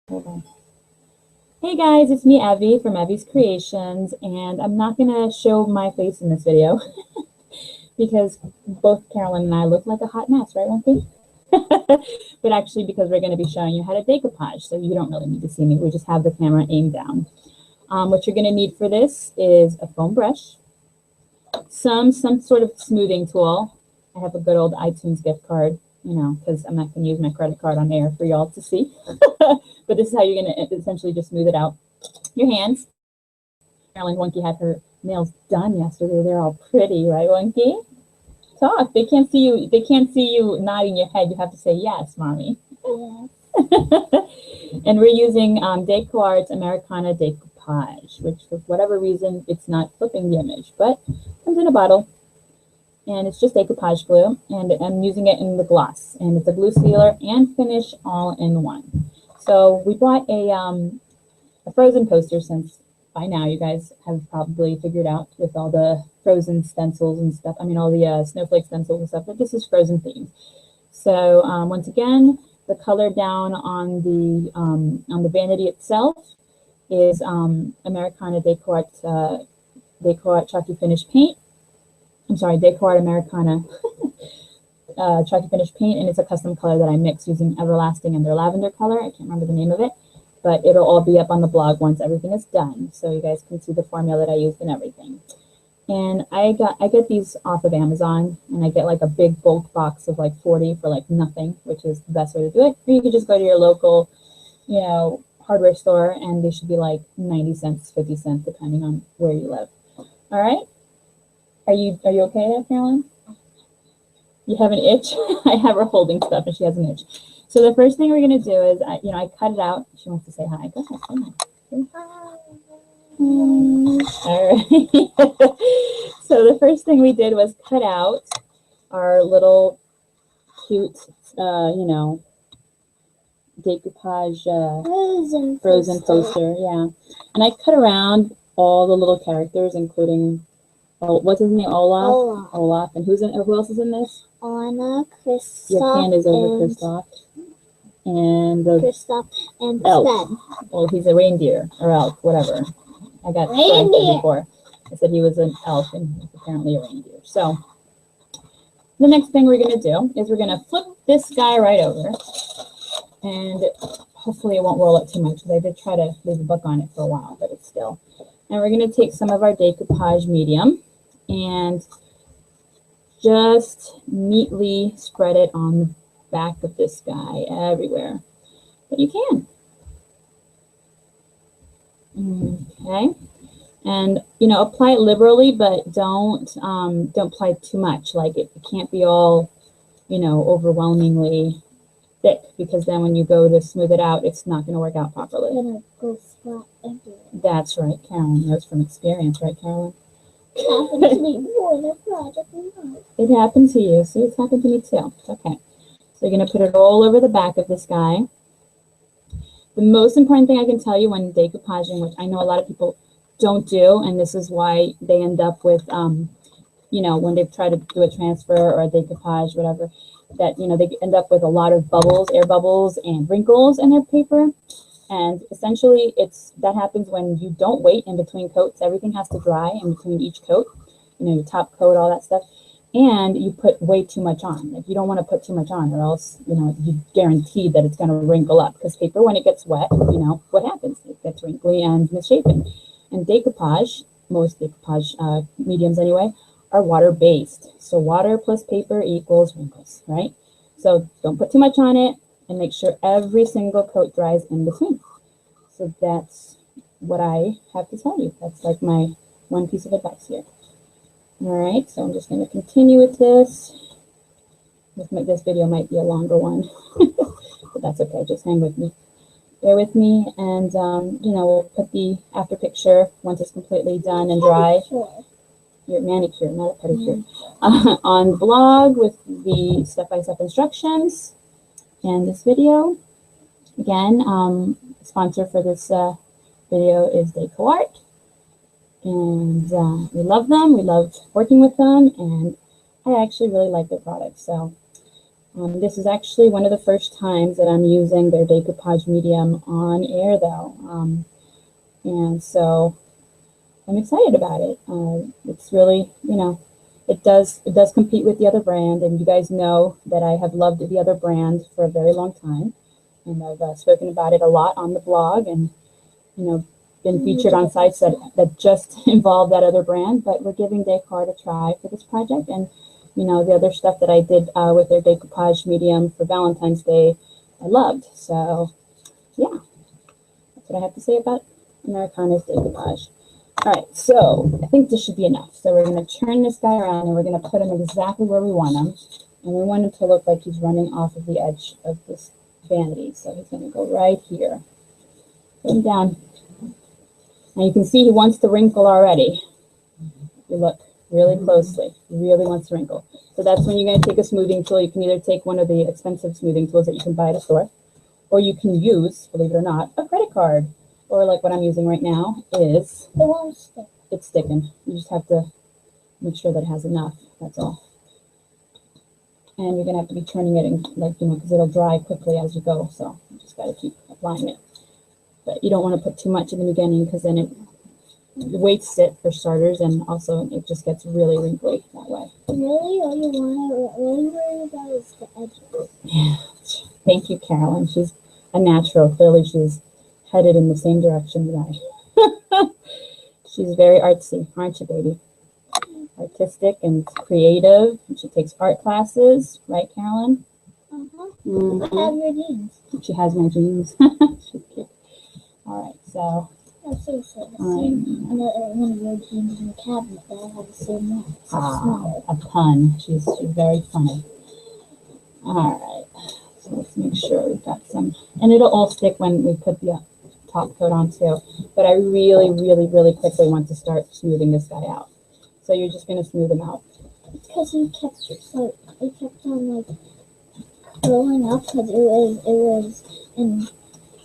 Hold on. Hey guys, it's me, Evie from Evie's Creations, and I'm not going to show my face in this video because both Carolyn and I look like a hot mess, right, Wunkie? But actually because we're going to be showing you how to decoupage, so you don't really need to see me. We just have the camera aimed down. What you're going to need for this is a foam brush, some sort of smoothing tool. I have a good old iTunes gift card, you know, because I'm not going to use my credit card on air for y'all to see. But this is how you're going to essentially just smooth it out. Your hands. Carolyn Wunkie had her nails done yesterday. They're all pretty, right, Wunkie? Talk. They can't see you. They can't see you nodding your head. You have to say yes, mommy. Yes. And we're using DecoArt's Americana Decoupage, which for whatever reason it's not flipping the image, but it comes in a bottle. And it's just decoupage glue, and I'm using it in the gloss, and it's a glue sealer and finish all in one. So we bought a frozen poster, since by now you guys have probably figured out with all the frozen stencils and stuff. I mean, all the snowflake stencils and stuff, but this is frozen themed. So once again, the color down on the vanity itself is Americana DecoArt Chalky Finish Paint. I'm sorry, DecoArt Americana Chalky Finish Paint, and it's a custom color that I mix using Everlasting and their lavender color. I can't remember the name of it, but it'll all be up on the blog once everything is done, so you guys can see the formula that I used and everything. And I get these off of Amazon, and I get like a big bulk box of like 40 for like nothing, which is the best way to do it. Or you could just go to your local, you know, hardware store, and they should be like 90 cents, 50 cents, depending on where you live. All right. Are you okay there, Carolyn? You have an itch? I have her holding stuff and she has an itch. So the first thing we're going to do is, I cut it out. She wants to say hi. Go ahead, say hi. All right. So the first thing we did was cut out our little cute, decoupage frozen poster. Yeah. And I cut around all the little characters, including, what's his name? Olaf. Olaf. And who else is in this? Anna, Kristoff. Your hand is over Kristoff. And Kristoff and elf. Sven. Well, he's a reindeer or elf, whatever. I got corrected before. I said he was an elf and he's apparently a reindeer. So the next thing we're going to do is we're going to flip this guy right over. And hopefully it won't roll up too much, because I did try to leave a book on it for a while, but it's still. And we're going to take some of our decoupage medium and just neatly spread it on the back of this guy everywhere that you can. Okay. And, apply it liberally, but don't apply too much. Like it can't be all, overwhelmingly thick, because then when you go to smooth it out, it's not going to work out properly. It's gonna go flat everywhere. That's right, Carolyn. That's from experience, right, Carolyn? It happened to me before in a project. It happened to you. See, it's happened to me too. Okay. So you're going to put it all over the back of this guy. The most important thing I can tell you when decoupaging, which I know a lot of people don't do, and this is why they end up with, when they try to do a transfer or a decoupage, whatever, that, they end up with a lot of bubbles, air bubbles, and wrinkles in their paper. And essentially, that happens when you don't wait in between coats. Everything has to dry in between each coat, your top coat, all that stuff. And you put way too much on. Like, you don't want to put too much on, or else, you're guaranteed that it's going to wrinkle up. Because paper, when it gets wet, what happens? It gets wrinkly and misshapen. And decoupage, most decoupage mediums anyway, are water-based. So water plus paper equals wrinkles, right? So don't put too much on it, and make sure every single coat dries in between. So that's what I have to tell you. That's like my one piece of advice here. All right, so I'm just going to continue with this. This video might be a longer one, but that's okay. Just hang with me. Bear with me, and we'll put the after picture once it's completely done and dry. Your manicure, not a pedicure, on the blog with the step-by-step instructions. And this video, again, sponsor for this video is DecoArt. And we love them. We love working with them. And I actually really like their products. So This is actually one of the first times that I'm using their decoupage medium on air, though. And so I'm excited about it. It's really, it does compete with the other brand, and you guys know that I have loved the other brand for a very long time, and I've spoken about it a lot on the blog, and been featured on sites that just involve that other brand. But we're giving Descartes a try for this project, and the other stuff that I did with their decoupage medium for Valentine's Day, I loved. So yeah, that's what I have to say about Americana's decoupage. All right, so I think this should be enough. So we're going to turn this guy around, and we're going to put him exactly where we want him. And we want him to look like he's running off of the edge of this vanity. So he's going to go right here. Put him down. And you can see he wants to wrinkle already. You look really closely. He really wants to wrinkle. So that's when you're going to take a smoothing tool. You can either take one of the expensive smoothing tools that you can buy at a store, or you can use, believe it or not, a credit card. Or like what I'm using right now is, It won't stick. It's sticking. You just have to make sure that it has enough. That's all. And you're going to have to be turning it in, because it'll dry quickly as you go. So you just got to keep applying it. But you don't want to put too much in the beginning, because then it wastes it for starters, and also it just gets really wrinkly that way. Really, all you really worry about is the edges. Yeah. Thank you, Carolyn. She's a natural. Clearly, she's headed in the same direction that I. She's very artsy, aren't you, baby? Artistic and creative. And she takes art classes, right, Carolyn? Uh-huh. Mm-hmm. I have your jeans. She has my jeans. She's cute. All right, so. No, seriously, I've seen one of your jeans in the cabinet that I have the same one. It's so small. A pun. She's very funny. All right, so let's make sure we've got some, and it'll all stick when we put the top coat on too. But I really, really, really quickly want to start smoothing this guy out. So you're just going to smooth him out. It's because it kept on rolling up, because it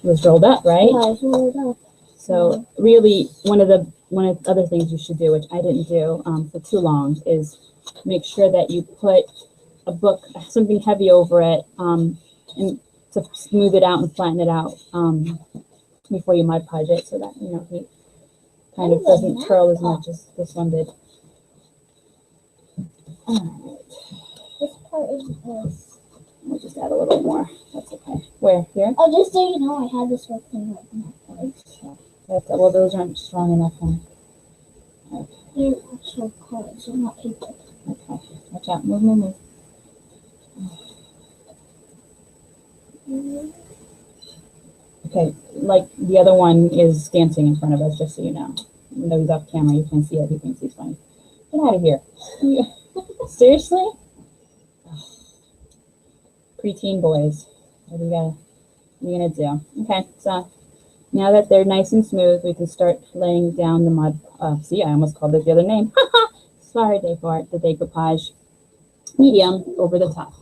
was rolled up, right? Yeah, it was rolled up. So really, one of the other things you should do, which I didn't do for too long, is make sure that you put a book, something heavy over it, and to smooth it out and flatten it out before you Mod Podge it, so that he kind of doesn't curl as much as this one did. All right. This part is this. We'll just add a little more. That's okay. Where? Here? Oh, just so you know, I had this working right now. Well, those aren't strong enough, huh? Okay. They're actual cards, they're not paper. Okay. Watch out. Move, move, move. Okay, like the other one is dancing in front of us, just so you know. Even though he's off camera, you can't see it. He thinks he's funny. Get out of here. Seriously? Preteen boys. What are you gonna do? Okay, so now that they're nice and smooth, we can start laying down the mud. See, I almost called it the other name. Sorry, Descartes, the decoupage medium over the top.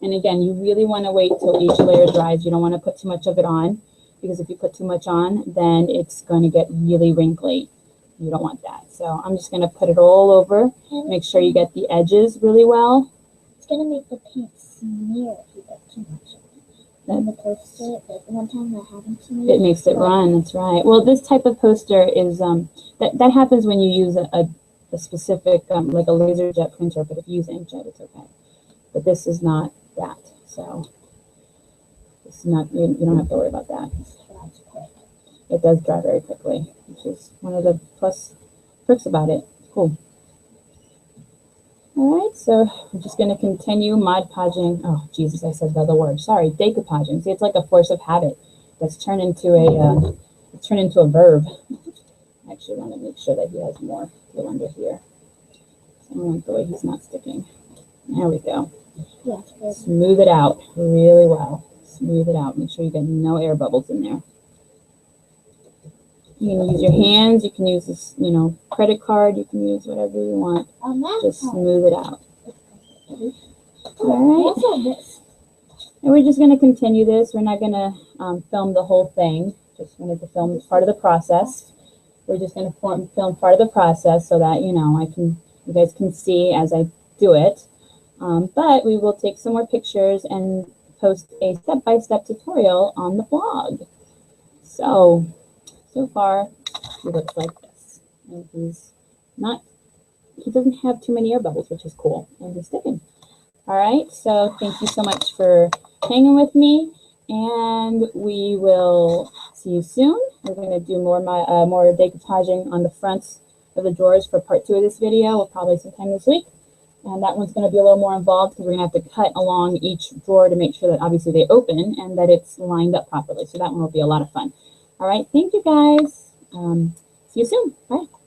And again, you really want to wait till each layer dries. You don't want to put too much of it on, because if you put too much on, then it's going to get really wrinkly. You don't want that. So I'm just going to put it all over. Make sure you get the edges really well. It's going to make the paint smear if you put too much on it. On the poster, like one time that happened to me. It makes it run, that's right. Well, this type of poster is, that happens when you use a specific, like a laser jet printer, but if you use inkjet, it's okay. But this is not that, so it's not, you don't have to worry about that. It does dry very quickly, which is one of the perks about it. Cool. All right, so we're just going to continue Mod Podging. Oh, Jesus, I said the other word. Sorry, decoupaging. See, it's like a force of habit that's turned into a verb. I actually want to make sure that he has more glue under here. So I don't like the way he's not sticking. There we go. Yeah, smooth it out really well. Smooth it out. Make sure you get no air bubbles in there. You can use your hands. You can use this, credit card. You can use whatever you want. Just smooth it out. All right. And we're just going to continue this. We're not going to film the whole thing. Just wanted to film part of the process. We're just going to film part of the process so that, you guys can see as I do it. But we will take some more pictures and post a step-by-step tutorial on the blog. So far, he looks like this. And he doesn't have too many air bubbles, which is cool. And he's sticking. All right, so thank you so much for hanging with me. And we will see you soon. We're going to do more decoupaging on the fronts of the drawers for part 2 of this video. We'll probably sometime this week. And that one's going to be a little more involved because we're going to have to cut along each drawer to make sure that obviously they open and that it's lined up properly. So that one will be a lot of fun. All right, thank you guys. See you soon. Bye.